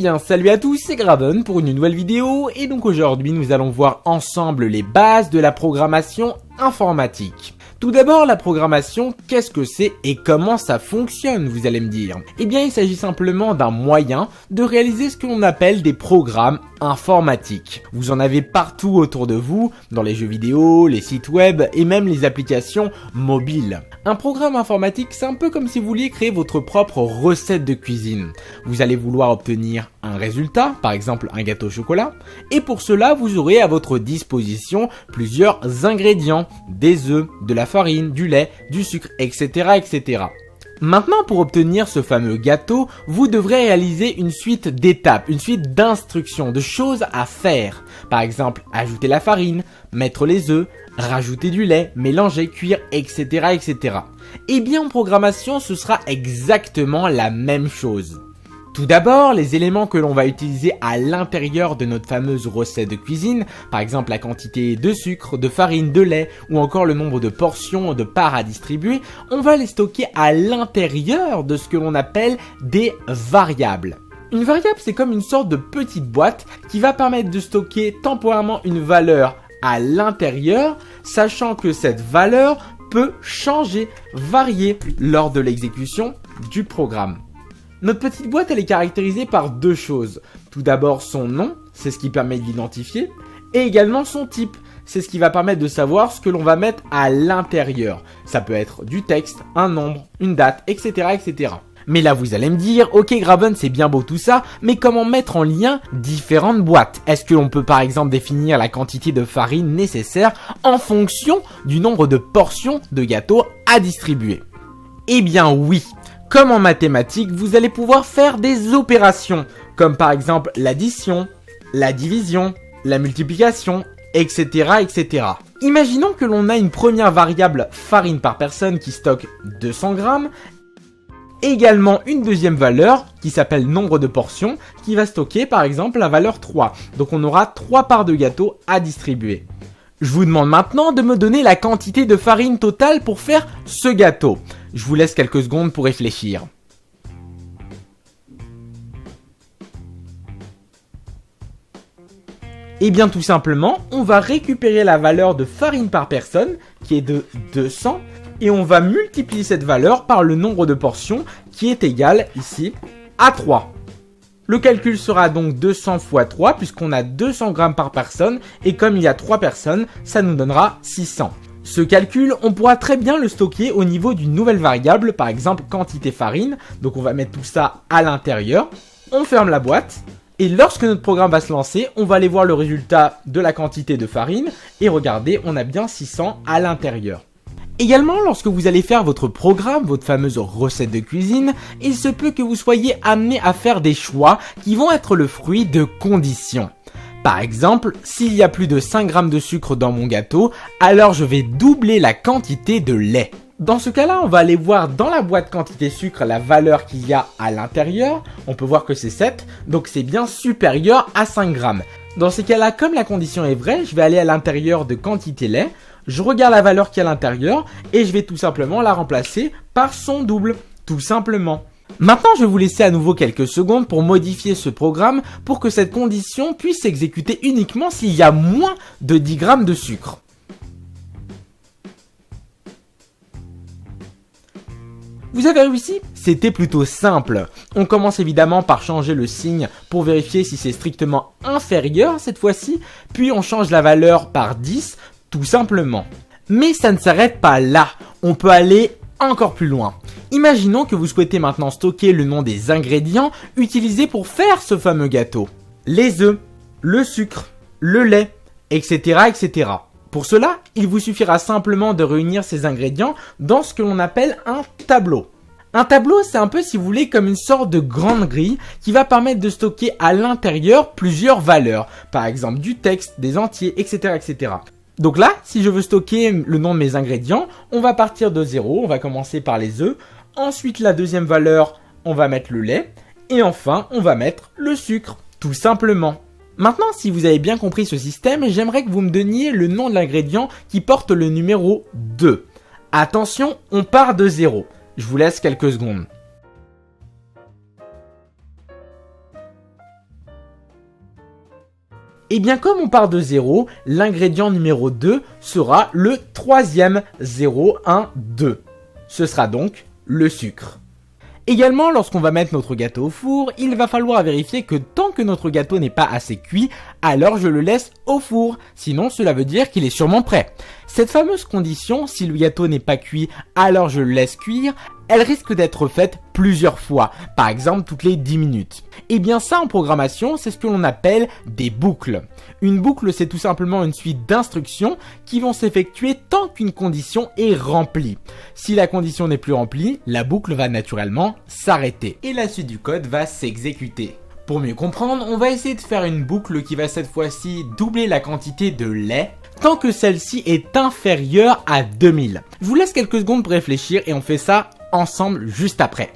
bien, salut à tous, c'est Graven pour une nouvelle vidéo et donc aujourd'hui nous allons voir ensemble les bases de la programmation informatique. Tout d'abord, la programmation, qu'est-ce que c'est et comment ça fonctionne, vous allez me dire? Eh bien, il s'agit simplement d'un moyen de réaliser ce que l'on appelle des programmes informatiques. Vous en avez partout autour de vous, dans les jeux vidéo, les sites web et même les applications mobiles. Un programme informatique, c'est un peu comme si vous vouliez créer votre propre recette de cuisine. Vous allez vouloir obtenir un résultat, par exemple un gâteau au chocolat, et pour cela, vous aurez à votre disposition plusieurs ingrédients, des œufs, de la farine, du lait, du sucre, etc., etc. Maintenant, pour obtenir ce fameux gâteau, vous devrez réaliser une suite d'étapes, une suite d'instructions, de choses à faire. Par exemple, ajouter la farine, mettre les œufs, rajouter du lait, mélanger, cuire, etc., etc. Et bien en programmation, ce sera exactement la même chose. Tout d'abord, les éléments que l'on va utiliser à l'intérieur de notre fameuse recette de cuisine, par exemple la quantité de sucre, de farine, de lait ou encore le nombre de portions de parts à distribuer, on va les stocker à l'intérieur de ce que l'on appelle des variables. Une variable, c'est comme une sorte de petite boîte qui va permettre de stocker temporairement une valeur à l'intérieur, sachant que cette valeur peut changer, varier lors de l'exécution du programme. Notre petite boîte, elle est caractérisée par deux choses. Tout d'abord, son nom, c'est ce qui permet de l'identifier, et également son type, c'est ce qui va permettre de savoir ce que l'on va mettre à l'intérieur. Ça peut être du texte, un nombre, une date, etc., etc. Mais là, vous allez me dire, ok Graven, c'est bien beau tout ça, mais comment mettre en lien différentes boîtes? Est-ce que l'on peut par exemple définir la quantité de farine nécessaire en fonction du nombre de portions de gâteau à distribuer? Eh bien oui. Comme en mathématiques, vous allez pouvoir faire des opérations, comme par exemple l'addition, la division, la multiplication, etc., etc. Imaginons que l'on a une première variable farine par personne qui stocke 200 grammes, et également une deuxième valeur qui s'appelle nombre de portions, qui va stocker par exemple la valeur 3. Donc on aura 3 parts de gâteau à distribuer. Je vous demande maintenant de me donner la quantité de farine totale pour faire ce gâteau. Je vous laisse quelques secondes pour réfléchir. Et bien tout simplement, on va récupérer la valeur de farine par personne, qui est de 200, et on va multiplier cette valeur par le nombre de portions, qui est égal, ici, à 3. Le calcul sera donc 200 fois 3, puisqu'on a 200 grammes par personne, et comme il y a 3 personnes, ça nous donnera 600. Ce calcul, on pourra très bien le stocker au niveau d'une nouvelle variable, par exemple quantité farine. Donc on va mettre tout ça à l'intérieur, on ferme la boîte, et lorsque notre programme va se lancer, on va aller voir le résultat de la quantité de farine, et regardez, on a bien 600 à l'intérieur. Également, lorsque vous allez faire votre programme, votre fameuse recette de cuisine, il se peut que vous soyez amené à faire des choix qui vont être le fruit de conditions. Par exemple, s'il y a plus de 5 grammes de sucre dans mon gâteau, alors je vais doubler la quantité de lait. Dans ce cas-là, on va aller voir dans la boîte quantité sucre la valeur qu'il y a à l'intérieur. On peut voir que c'est 7, donc c'est bien supérieur à 5 grammes. Dans ces cas-là, comme la condition est vraie, je vais aller à l'intérieur de quantité lait. Je regarde la valeur qui est à l'intérieur et je vais tout simplement la remplacer par son double, tout simplement. Maintenant, je vais vous laisser à nouveau quelques secondes pour modifier ce programme pour que cette condition puisse s'exécuter uniquement s'il y a moins de 10 grammes de sucre. Vous avez réussi? C'était plutôt simple. On commence évidemment par changer le signe pour vérifier si c'est strictement inférieur cette fois-ci, puis on change la valeur par 10, tout simplement. Mais ça ne s'arrête pas là, on peut aller encore plus loin. Imaginons que vous souhaitez maintenant stocker le nom des ingrédients utilisés pour faire ce fameux gâteau. Les œufs, le sucre, le lait, etc., etc. Pour cela, il vous suffira simplement de réunir ces ingrédients dans ce que l'on appelle un tableau. Un tableau, c'est un peu, si vous voulez, comme une sorte de grande grille qui va permettre de stocker à l'intérieur plusieurs valeurs. Par exemple, du texte, des entiers, etc., etc. Donc là, si je veux stocker le nom de mes ingrédients, on va partir de 0, on va commencer par les œufs. Ensuite, la deuxième valeur, on va mettre le lait. Et enfin, on va mettre le sucre, tout simplement. Maintenant, si vous avez bien compris ce système, j'aimerais que vous me donniez le nom de l'ingrédient qui porte le numéro 2. Attention, on part de 0. Je vous laisse quelques secondes. Et bien comme on part de 0, l'ingrédient numéro 2 sera le troisième, 0, 1, 2. Ce sera donc le sucre. Également, lorsqu'on va mettre notre gâteau au four, il va falloir vérifier que tant que notre gâteau n'est pas assez cuit, alors je le laisse au four. Sinon, cela veut dire qu'il est sûrement prêt. Cette fameuse condition, si le gâteau n'est pas cuit, alors je le laisse cuire, elle risque d'être faite plusieurs fois, par exemple toutes les 10 minutes. Et bien ça en programmation, c'est ce que l'on appelle des boucles. Une boucle, c'est tout simplement une suite d'instructions qui vont s'effectuer tant qu'une condition est remplie. Si la condition n'est plus remplie, la boucle va naturellement s'arrêter et la suite du code va s'exécuter. Pour mieux comprendre, on va essayer de faire une boucle qui va cette fois-ci doubler la quantité de lait tant que celle-ci est inférieure à 2000. Je vous laisse quelques secondes pour réfléchir et on fait ça ensemble juste après.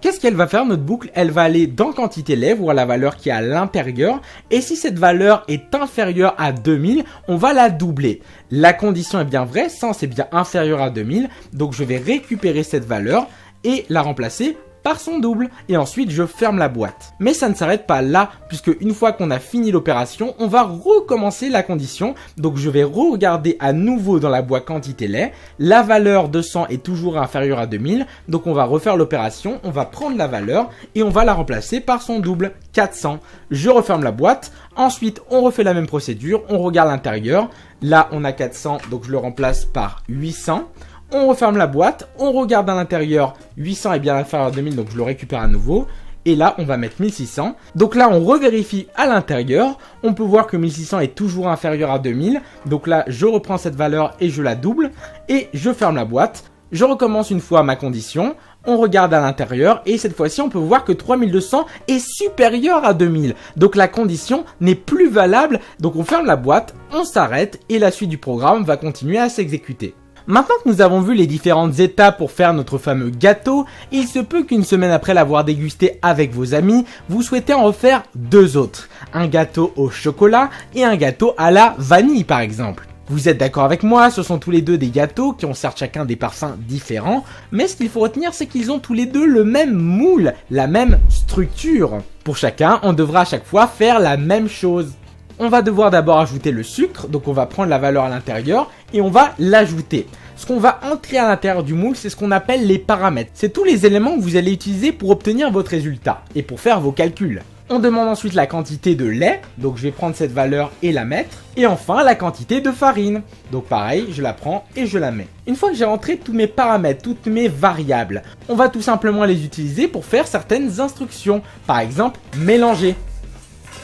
Qu'est-ce qu'elle va faire notre boucle? Elle va aller dans quantité lait, voir la valeur qui est à l'intérieur. Et si cette valeur est inférieure à 2000, on va la doubler. La condition est bien vraie, 100 c'est bien inférieur à 2000. Donc je vais récupérer cette valeur et la remplacer par son double. Et ensuite je ferme la boîte. Mais ça ne s'arrête pas là, puisque une fois qu'on a fini l'opération, on va recommencer la condition. Donc je vais regarder à nouveau dans la boîte quantité lait. La valeur de 100 est toujours inférieure à 2000. Donc on va refaire l'opération. On va prendre la valeur et on va la remplacer par son double, 400. Je referme la boîte. Ensuite on refait la même procédure. On regarde l'intérieur. Là on a 400, donc je le remplace par 800. On referme la boîte, on regarde à l'intérieur, 800 est bien inférieur à 2000, donc je le récupère à nouveau. Et là, on va mettre 1600. Donc là, on revérifie à l'intérieur. On peut voir que 1600 est toujours inférieur à 2000. Donc là, je reprends cette valeur et je la double. Et je ferme la boîte. Je recommence une fois ma condition. On regarde à l'intérieur et cette fois-ci, on peut voir que 3200 est supérieur à 2000. Donc la condition n'est plus valable. Donc on ferme la boîte, on s'arrête et la suite du programme va continuer à s'exécuter. Maintenant que nous avons vu les différentes étapes pour faire notre fameux gâteau, il se peut qu'une semaine après l'avoir dégusté avec vos amis, vous souhaitez en refaire deux autres. Un gâteau au chocolat et un gâteau à la vanille par exemple. Vous êtes d'accord avec moi, ce sont tous les deux des gâteaux qui ont certes chacun des parfums différents, mais ce qu'il faut retenir c'est qu'ils ont tous les deux le même moule, la même structure. Pour chacun, on devra à chaque fois faire la même chose. On va devoir d'abord ajouter le sucre, donc on va prendre la valeur à l'intérieur et on va l'ajouter. Ce qu'on va entrer à l'intérieur du moule, c'est ce qu'on appelle les paramètres. C'est tous les éléments que vous allez utiliser pour obtenir votre résultat et pour faire vos calculs. On demande ensuite la quantité de lait, donc je vais prendre cette valeur et la mettre. Et enfin la quantité de farine, donc pareil, je la prends et je la mets. Une fois que j'ai rentré tous mes paramètres, toutes mes variables, on va tout simplement les utiliser pour faire certaines instructions. Par exemple, mélanger.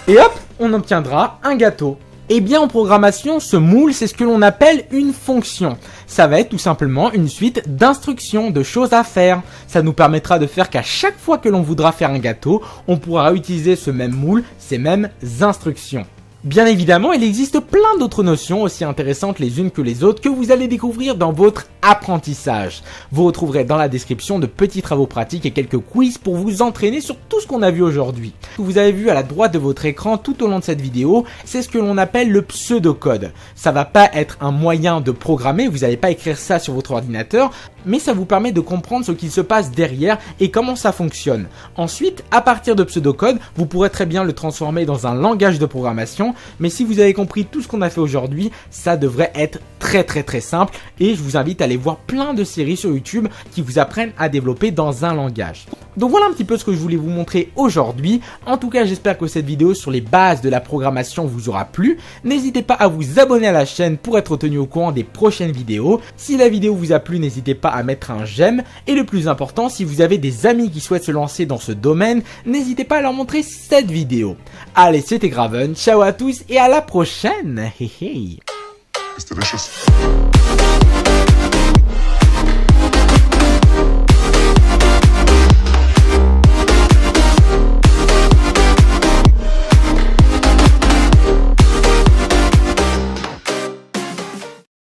Et hop, on obtiendra un gâteau. Eh bien en programmation, ce moule, c'est ce que l'on appelle une fonction. Ça va être tout simplement une suite d'instructions, de choses à faire. Ça nous permettra de faire qu'à chaque fois que l'on voudra faire un gâteau, on pourra utiliser ce même moule, ces mêmes instructions. Bien évidemment, il existe plein d'autres notions aussi intéressantes les unes que les autres que vous allez découvrir dans votre apprentissage. Vous retrouverez dans la description de petits travaux pratiques et quelques quiz pour vous entraîner sur tout ce qu'on a vu aujourd'hui. Ce que vous avez vu à la droite de votre écran tout au long de cette vidéo, c'est ce que l'on appelle le pseudocode. Ça va pas être un moyen de programmer, vous n'allez pas écrire ça sur votre ordinateur, mais ça vous permet de comprendre ce qui se passe derrière et comment ça fonctionne. Ensuite, à partir de pseudocode, vous pourrez très bien le transformer dans un langage de programmation, mais si vous avez compris tout ce qu'on a fait aujourd'hui, ça devrait être très simple et je vous invite à aller voir plein de séries sur YouTube qui vous apprennent à développer dans un langage. Donc voilà un petit peu ce que je voulais vous montrer aujourd'hui. En tout cas, j'espère que cette vidéo sur les bases de la programmation vous aura plu. N'hésitez pas à vous abonner à la chaîne pour être tenu au courant des prochaines vidéos. Si la vidéo vous a plu, n'hésitez pas à mettre un j'aime. Et le plus important, si vous avez des amis qui souhaitent se lancer dans ce domaine, n'hésitez pas à leur montrer cette vidéo. Allez, c'était Graven, ciao à tous et à la prochaine. Hey, hey. It's delicious.